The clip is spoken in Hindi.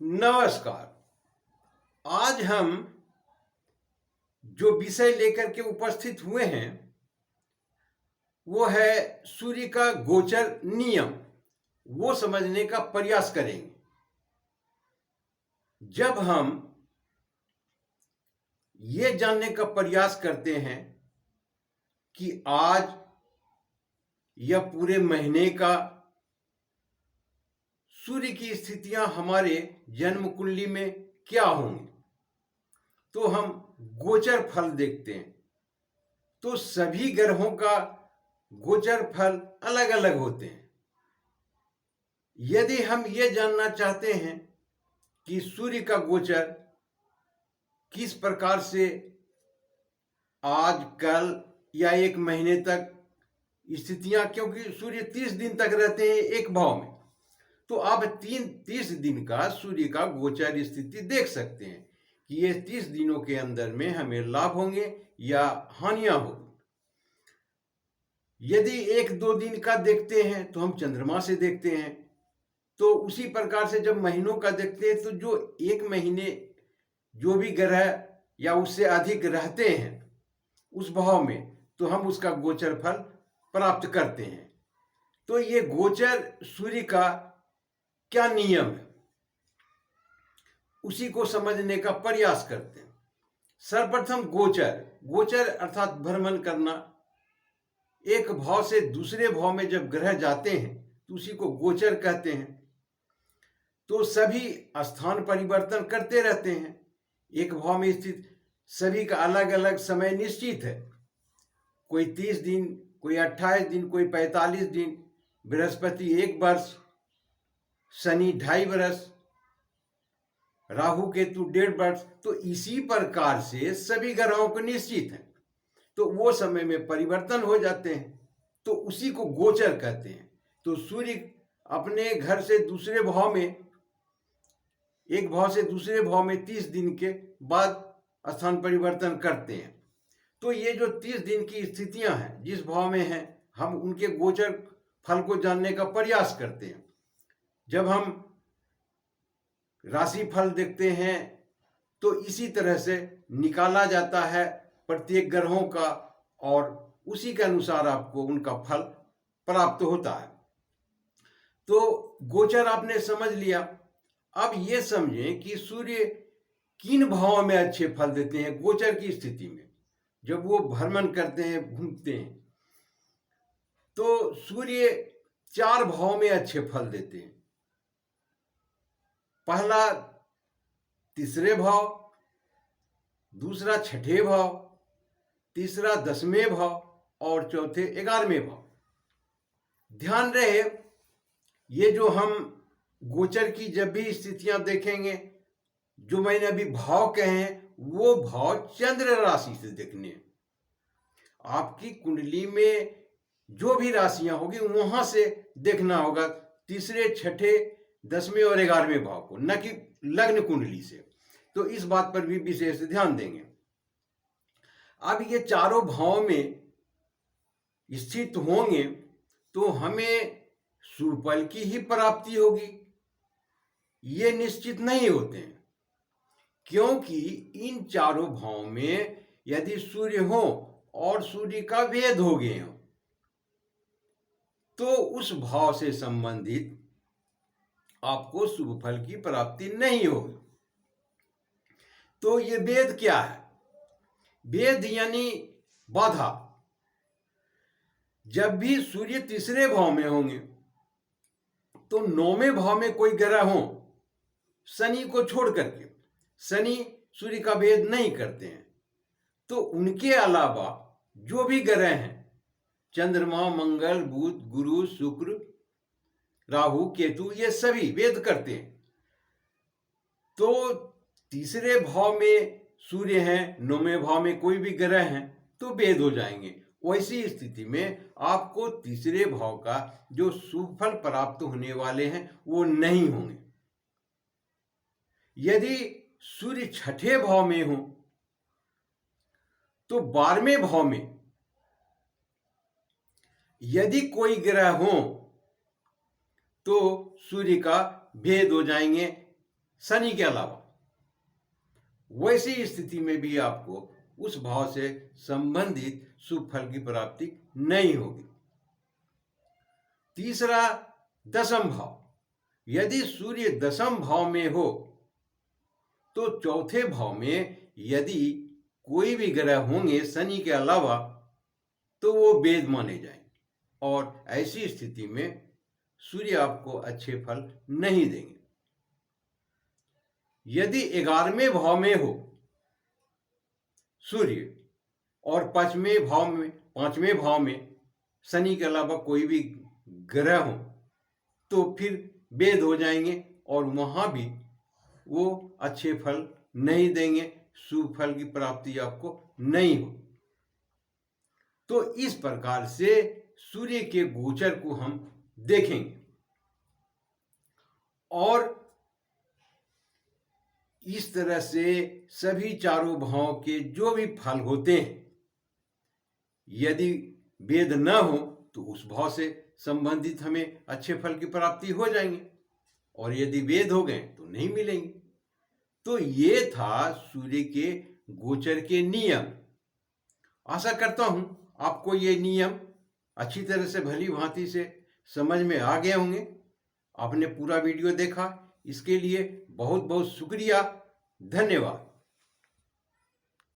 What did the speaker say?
नमस्कार। आज हम जो विषय लेकर के उपस्थित हुए हैं वो है सूर्य का गोचर नियम। वो समझने का प्रयास करेंगे। जब हम ये जानने का प्रयास करते हैं कि आज या पूरे महीने का सूर्य की स्थितियां हमारे जन्म कुंडली में क्या होंगी, तो हम गोचर फल देखते हैं। तो सभी ग्रहों का गोचर फल अलग अलग होते हैं। यदि हम ये जानना चाहते हैं कि सूर्य का गोचर किस प्रकार से आज कल या एक महीने तक स्थितियां, क्योंकि सूर्य 30 दिन तक रहते हैं एक भाव में, तो आप 30 दिन का सूर्य का गोचर स्थिति देख सकते हैं कि ये 30 दिनों के अंदर में हमें लाभ होंगे या हानियां होंगी। यदि 1-2 दिन का देखते हैं तो हम चंद्रमा से देखते हैं। तो उसी प्रकार से जब महीनों का देखते हैं तो जो एक महीने जो भी ग्रह या उससे अधिक रहते हैं उस भाव में, तो हम उसका गोचर फल प्राप्त करते हैं। तो ये गोचर सूर्य का क्या नियम है, उसी को समझने का प्रयास करते हैं। सर्वप्रथम गोचर, गोचर अर्थात भ्रमण करना। एक भाव से दूसरे भाव में जब ग्रह जाते हैं तो उसी को गोचर कहते हैं। तो सभी स्थान परिवर्तन करते रहते हैं। एक भाव में स्थित सभी का अलग अलग समय निश्चित है। कोई 30 दिन, कोई 28 दिन, कोई 45 दिन। बृहस्पति 1 वर्ष, शनि 2.5 वर्ष, राहु केतु 1.5 वर्ष। तो इसी प्रकार से सभी ग्रहों को निश्चित है, तो वो समय में परिवर्तन हो जाते हैं, तो उसी को गोचर कहते हैं। तो सूर्य अपने घर से दूसरे भाव में, एक भाव से दूसरे भाव में 30 दिन के बाद स्थान परिवर्तन करते हैं। तो ये जो 30 दिन की स्थितियां हैं जिस भाव में हैं, हम उनके गोचर फल को जानने का प्रयास करते हैं। जब हम राशि फल देखते हैं तो इसी तरह से निकाला जाता है प्रत्येक ग्रहों का, और उसी के अनुसार आपको उनका फल प्राप्त होता है। तो गोचर आपने समझ लिया। अब ये समझें कि सूर्य किन भावों में अच्छे फल देते हैं गोचर की स्थिति में। जब वो भ्रमण करते हैं, घूमते हैं, तो सूर्य 4 भावों में अच्छे फल देते हैं। पहला 3रे भाव, दूसरा 6ठे भाव, तीसरा 10वें भाव और चौथे 11वें भाव। ध्यान रहे, ये जो हम गोचर की जब भी स्थितियां देखेंगे, जो मैंने अभी भाव कहे हैं वो भाव चंद्र राशि से देखने हैं। आपकी कुंडली में जो भी राशियां होगी वहां से देखना होगा 3रे, 6ठे, 10वें और 11वें भाव को, न कि लग्न कुंडली से। तो इस बात पर भी विशेष ध्यान देंगे। अब ये चारों भाव में स्थित होंगे तो हमें शुभ फल की ही प्राप्ति होगी, ये निश्चित नहीं होते हैं। क्योंकि इन चारों भावों में यदि सूर्य हो और सूर्य का भेद हो गए हो तो उस भाव से संबंधित आपको शुभ फल की प्राप्ति नहीं होगी। तो ये भेद क्या है? भेद यानी बाधा। जब भी सूर्य 3रे भाव में होंगे तो 9वें भाव में कोई ग्रह हो, शनि को छोड़ करके, शनि सूर्य का भेद नहीं करते हैं, तो उनके अलावा जो भी ग्रह हैं, चंद्रमा, मंगल, बुध, गुरु, शुक्र, राहु, केतु, ये सभी भेद करते हैं। तो 3रे भाव में सूर्य हैं, 9वें भाव में कोई भी ग्रह हैं, तो भेद हो जाएंगे। वैसी स्थिति में आपको 3रे भाव का जो शुभ फल प्राप्त होने वाले हैं वो नहीं होंगे। यदि सूर्य 6ठे भाव में हो तो 12वें भाव में यदि कोई ग्रह हो तो सूर्य का भेद हो जाएंगे, शनि के अलावा, वैसी स्थिति में भी आपको उस भाव से संबंधित शुभ फल की प्राप्ति नहीं होगी। तीसरा, दशम भाव। यदि सूर्य दशम भाव में हो तो चौथे भाव में यदि कोई भी ग्रह होंगे शनि के अलावा तो वो वेद माने जाएंगे, और ऐसी स्थिति में सूर्य आपको अच्छे फल नहीं देंगे। यदि 11वें भाव में हो सूर्य और 5वें भाव में शनि के अलावा कोई भी ग्रह हो तो फिर वेद हो जाएंगे और वहां भी वो अच्छे फल नहीं देंगे, शुभ फल की प्राप्ति आपको नहीं हो। तो इस प्रकार से सूर्य के गोचर को हम देखेंगे और इस तरह से सभी चारों भावों के जो भी फल होते हैं, यदि वेद न हो तो उस भाव से संबंधित हमें अच्छे फल की प्राप्ति हो जाएंगे, और यदि वेद हो गए तो नहीं मिलेंगे। तो ये था सूर्य के गोचर के नियम। आशा करता हूं आपको ये नियम अच्छी तरह से भली भांति से समझ में आ गए होंगे। आपने पूरा वीडियो देखा, इसके लिए बहुत बहुत शुक्रिया, धन्यवाद।